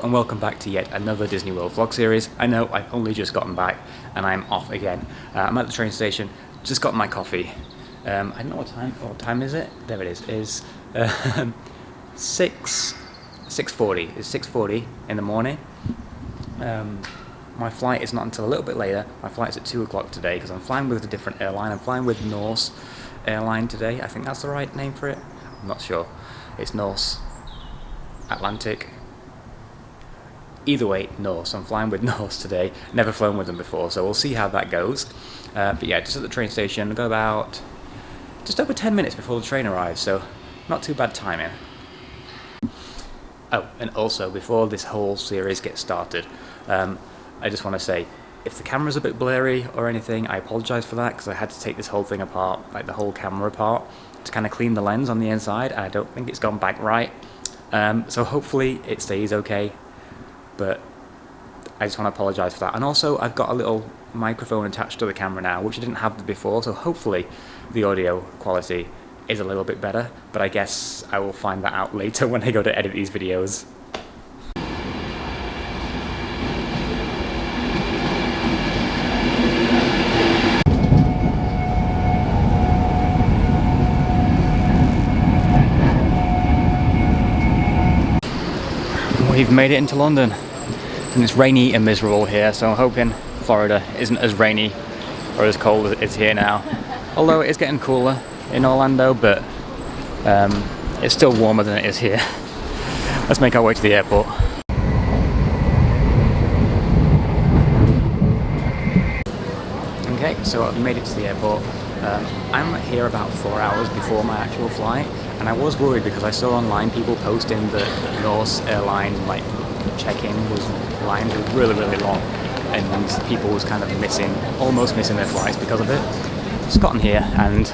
and welcome back to yet another Disney World vlog series. I know I've only just gotten back and I'm off again. I'm at the train station, just got my coffee. I don't know what time is it? There it is. It is 6:40. It's 6:40 in the morning. My flight is not until a little bit later. My flight's at 2 o'clock today because I'm flying with a different airline. I'm flying with Norse Airline today. I think that's the right name for it. I'm not sure. It's Norse Atlantic. Either way, Norse. I'm flying with Norse today. Never flown with them before, so we'll see how that goes. But yeah, just at the train station. I've got about just over 10 minutes before the train arrives, so not too bad timing. Oh, and also, before this whole series gets started, I just want to say, if the camera's a bit blurry or anything, I apologise for that, because I had to take this whole thing apart, like the whole camera apart, to kind of clean the lens on the inside, and I don't think it's gone back right. So hopefully it stays okay, but I just want to apologise for that. And also, I've got a little microphone attached to the camera now, which I didn't have before, so hopefully the audio quality is a little bit better, but I guess I will find that out later when I go to edit these videos. We've made it into London, and it's rainy and miserable here, so I'm hoping Florida isn't as rainy or as cold as it is here now. Although it is getting cooler in Orlando, but it's still warmer than it is here. Let's make our way to the airport. Okay, so I've made it to the airport. I'm here about 4 hours before my actual flight, and I was worried because I saw online people posting that Norse airline check-in lines were really long, and people was kind of almost missing their flights because of it. Just gotten here and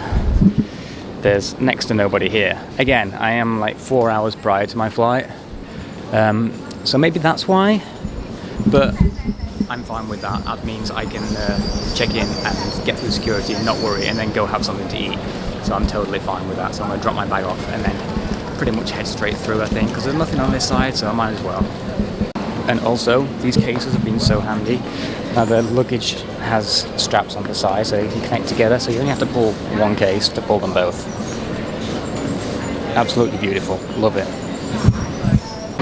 there's next to nobody here. Again, I am like 4 hours prior to my flight, so maybe that's why, but I'm fine with that. That means I can check in and get through security and not worry, and then go have something to eat. So I'm totally fine with that. So I'm going to drop my bag off and then pretty much head straight through, I think, because there's nothing on this side, so I might as well. And also, these cases have been so handy. Now the luggage has straps on the side so you can connect together, so you only have to pull one case to pull them both. Absolutely beautiful. Love it.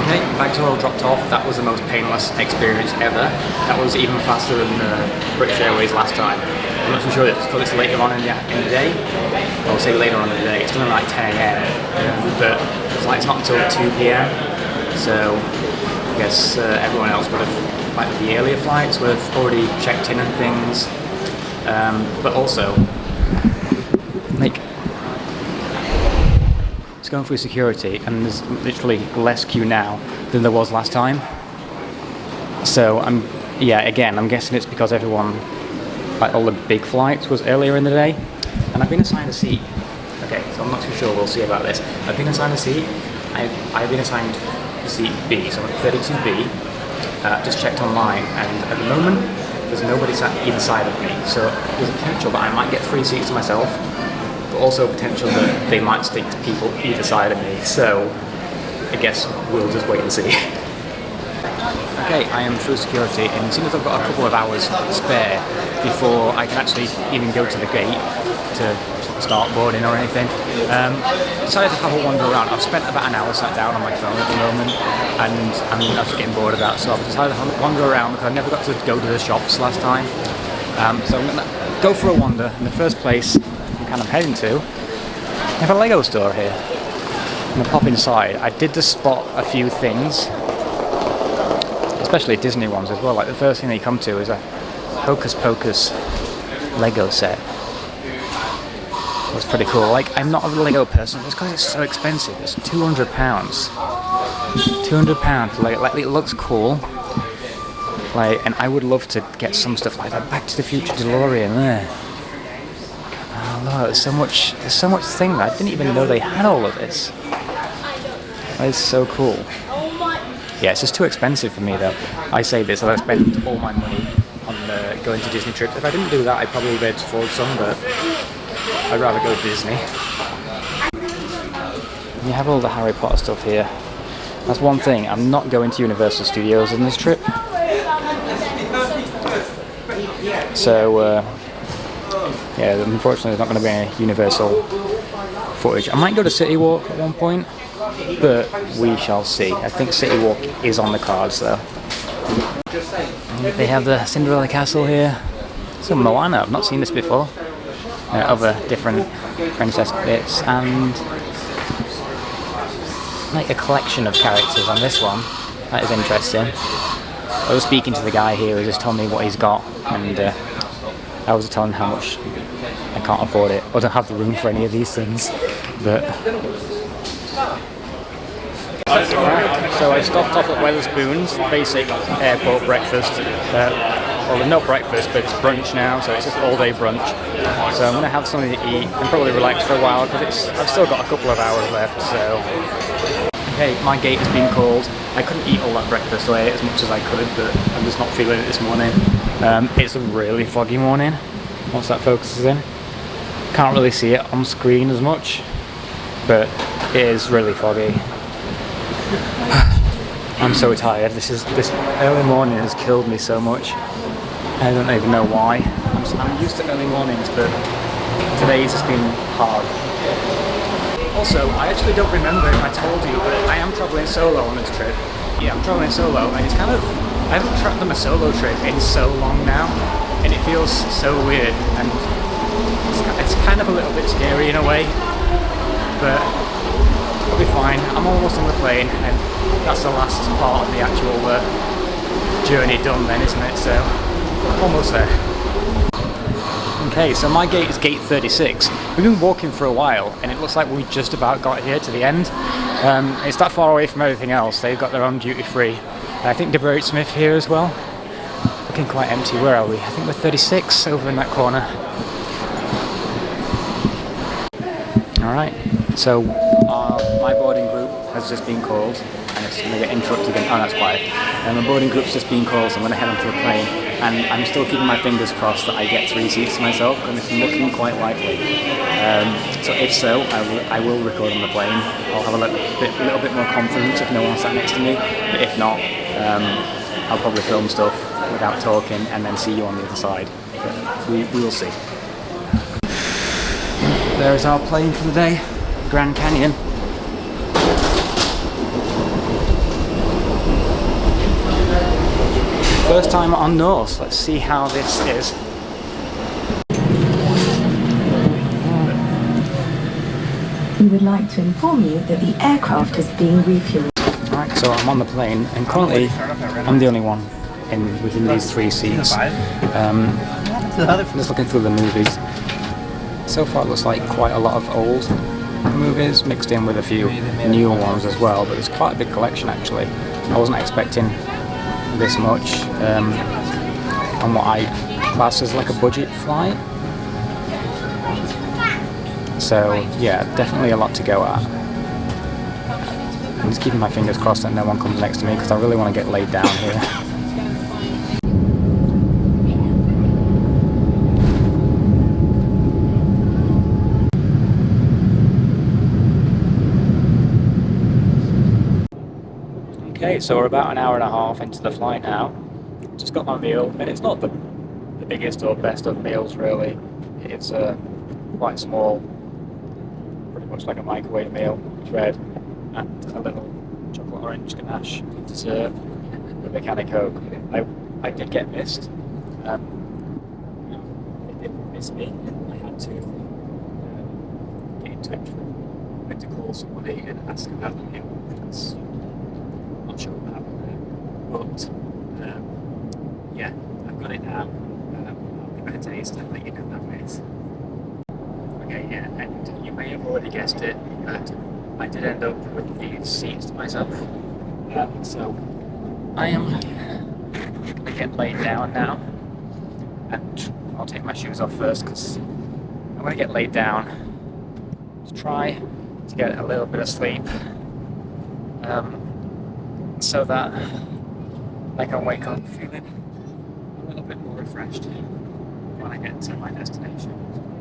Okay, bags are all dropped off. That was the most painless experience ever. That was even faster than British Airways last time. I'm not too sure because it's later on in the day. I'll say later on in the day. It's still like 10 AM, but the flight's not until 2 PM. So I guess everyone else would have, like the earlier flights, would have already checked in and things. But also, it's going through security, and there's literally less queue now than there was last time. So I'm guessing it's because everyone, like all the big flights, was earlier in the day. And I've been assigned a seat. Okay, so I'm not too sure. We'll see about this. I've been assigned a seat. I've been assigned seat B, so I'm at 32B. Just checked online, and at the moment there's nobody sat either side of me. So there's a potential that I might get 3 seats to myself, but also potential that they might stick to people either side of me. So I guess we'll just wait and see. Okay, I am through security, and as soon as I've got a couple of hours spare before I can actually even go to the gate to start boarding or anything, decided to have a wander around. I've spent about an hour sat down on my phone at the moment, and I'm just getting bored of that, so I've decided to wander around because I never got to go to the shops last time. So I'm going to go for a wander. In the first place I'm kind of heading to, I have a Lego store here. I'm going to pop inside. I did just spot a few things, especially Disney ones as well. Like the first thing they come to is a Hocus Pocus Lego set. That's pretty cool. Like, I'm not a Lego person just because it's so expensive. It's £200. £200 for Lego. Like, it looks cool. Like, and I would love to get some stuff like that. Back to the Future DeLorean there. Oh no, there's so much thing that I didn't even know they had all of this. That is so cool. Yeah, it's just too expensive for me though. I say this, I spend all my money on going to Disney trips. If I didn't do that, I'd probably be able to afford some, but I'd rather go to Disney. You have all the Harry Potter stuff here. That's one thing. I'm not going to Universal Studios on this trip. So, yeah, unfortunately there's not going to be any Universal footage. I might go to City Walk at one point, but we shall see. I think City Walk is on the cards though. They have the Cinderella Castle here. So Moana, I've not seen this before. Other different princess bits and like a collection of characters on this one. That is interesting. I was speaking to the guy here who just told me what he's got, and I was telling him how much I can't afford it, or don't have the room for any of these things. But so I stopped off at Wetherspoons, basic airport breakfast. Well, there's no breakfast, but it's brunch now, so it's just all-day brunch. So I'm going to have something to eat and probably relax for a while because I've still got a couple of hours left. So, okay, my gate has been called. I couldn't eat all that breakfast away as much as I could, but I'm just not feeling it this morning. It's a really foggy morning. Once that focuses in, can't really see it on screen as much, but it is really foggy. I'm so tired. This early morning has killed me so much. I don't even know why. I'm used to early mornings, but today's just been hard. Also, I actually don't remember if I told you, but I am travelling solo on this trip. Yeah, I'm travelling solo, and it's kind of, I haven't done a solo trip in so long now, and it feels so weird, and it's kind of a little bit scary in a way, but I'll be fine. I'm almost on the plane, and that's the last part of the actual journey done then, isn't it? So, almost there. Okay, so my gate is gate 36. We've been walking for a while, and it looks like we just about got here to the end. It's that far away from everything else. They've got their own duty-free. I think Debrate Smith here as well. Looking quite empty. Where are we? I think we're 36 over in that corner. Alright, so my boarding group has just been called, and it's going to get interrupted again. Oh, that's quiet. My boarding group's just been called, so I'm going to head onto the plane, and I'm still keeping my fingers crossed that I get 3 seats to myself, and it's looking quite likely. So if so, I will record on the plane. I'll have a little bit more confidence if no one sat next to me, but if not, I'll probably film stuff without talking and then see you on the other side. But we will see. There is our plane for the day, Grand Canyon. First time on Norse. Let's see how this is. We would like to inform you that the aircraft is being refueled. Right, so I'm on the plane, and currently I'm the only one within these 3 seats. Just looking through the movies. So far it looks like quite a lot of old movies mixed in with a few newer ones as well, but there's quite a big collection actually. I wasn't expecting this much on what I class as like a budget flight. So yeah, definitely a lot to go at. I'm just keeping my fingers crossed that no one comes next to me because I really want to get laid down here. Okay, so we're about an hour and a half into the flight now. Just got my meal, and it's not the biggest or best of meals really. It's quite small, pretty much like a microwave meal, bread and a little chocolate orange ganache dessert with a can of Coke. I did get missed. They didn't miss me. I had to get in touch with, I had to call somebody and ask about the meal. Because not sure what happened there, but yeah, I've got it now. I'll give it a taste and let you know that it is. Okay, yeah, and you may have already guessed it, but I did end up with these seats to myself. So I am going to get laid down now, and I'll take my shoes off first because I'm going to get laid down to try to get a little bit of sleep. So that I can wake up feeling a little bit more refreshed when I get to my destination.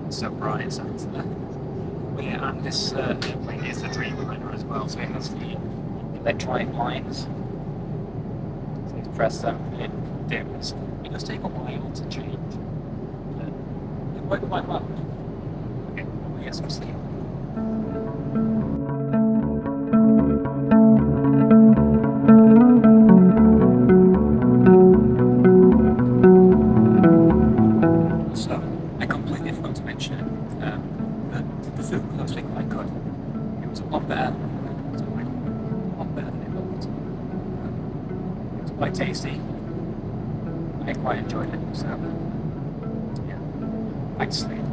It's so bright inside there. But yeah, and this airplane is a Dreamliner as well, so it has the electronic blinds. So you press them, it dims. It does take a while to change, but it worked quite well. Okay, we'll get some sleep. So, I completely forgot to mention that the food was actually quite good. It was a lot better. It was like, a lot better than it looked. It was quite tasty. I quite enjoyed it. So, yeah, back to sleep.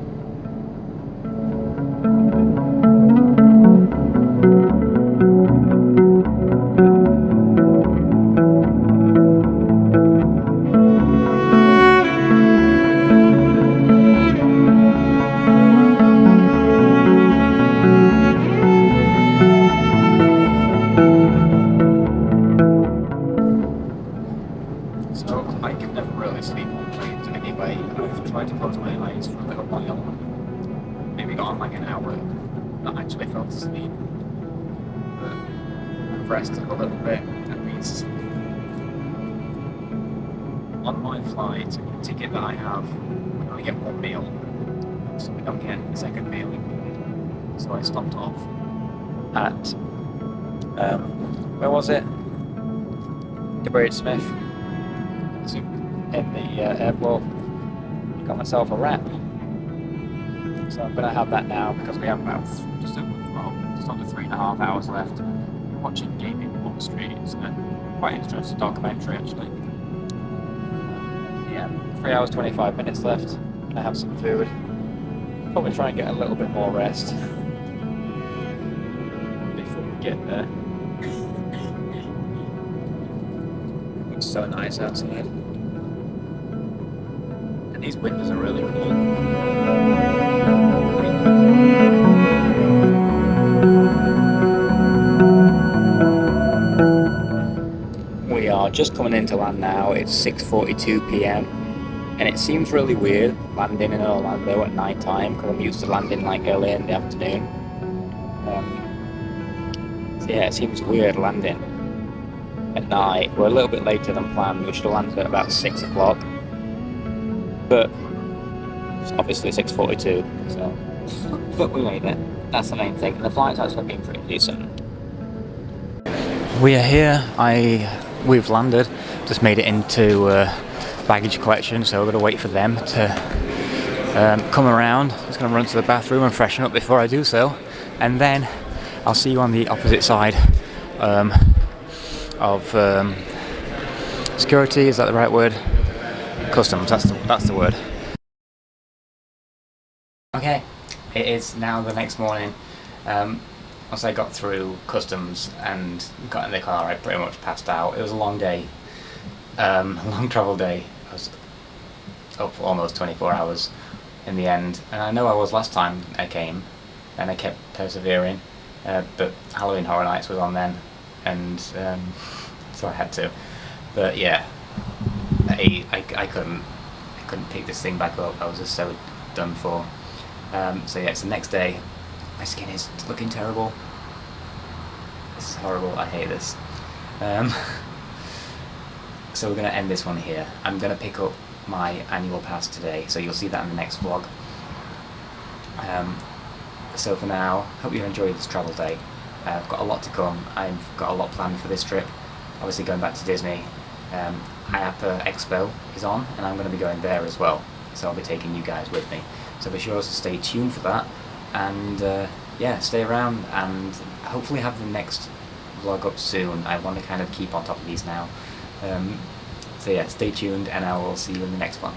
So I can never really sleep on trains anyway. I've tried to close my eyes for a little while. Maybe got on like an hour, not actually fell asleep. But I've rested a little bit at least. On my flight, the ticket that I have, we only get one meal, so we don't get a second meal. So I stopped off at where was it? De Smith. In the airport, got myself a wrap. So I'm gonna have that now because we have about just under 3.5 hours left. Watching Gaming Wall Street. It's a quite interesting documentary actually. Yeah, 3 hours 25 minutes left. I have some food. Probably try and get a little bit more rest before we get there. It's so nice outside. And these windows are really cool. We are just coming into land now. It's 6:42 p.m. and it seems really weird landing in Orlando at night time because I'm used to landing like early in the afternoon. So yeah, it seems weird landing at night. We're a little bit later than planned. We should have landed at about 6 o'clock. But it's obviously 6:42, so but we made it. That's the main thing. And the flight's actually been pretty decent. We are here. We've landed. Just made it into baggage collection, so we're gonna wait for them to come around. Just gonna run to the bathroom and freshen up before I do so, and then I'll see you on the opposite side of security. Is that the right word? Customs, that's the word. Okay, it is now the next morning. Once I got through customs and got in the car, I pretty much passed out. It was a long day, a long travel day. I was up for almost 24 hours in the end, and I know I was last time I came, and I kept persevering, but Halloween Horror Nights was on then, and so I had to. But yeah. I couldn't pick this thing back up. I was just so done for. So yeah, it's the next day. My skin is looking terrible. This is horrible. I hate this. So we're gonna end this one here. I'm gonna pick up my annual pass today, so you'll see that in the next vlog. So for now, hope you enjoyed this travel day. I've got a lot to come. I've got a lot planned for this trip. Obviously going back to Disney. IAPA Expo is on, and I'm going to be going there as well, so I'll be taking you guys with me. So be sure to stay tuned for that, and yeah, stay around, and hopefully have the next vlog up soon. I want to kind of keep on top of these now. So yeah, stay tuned, and I will see you in the next one.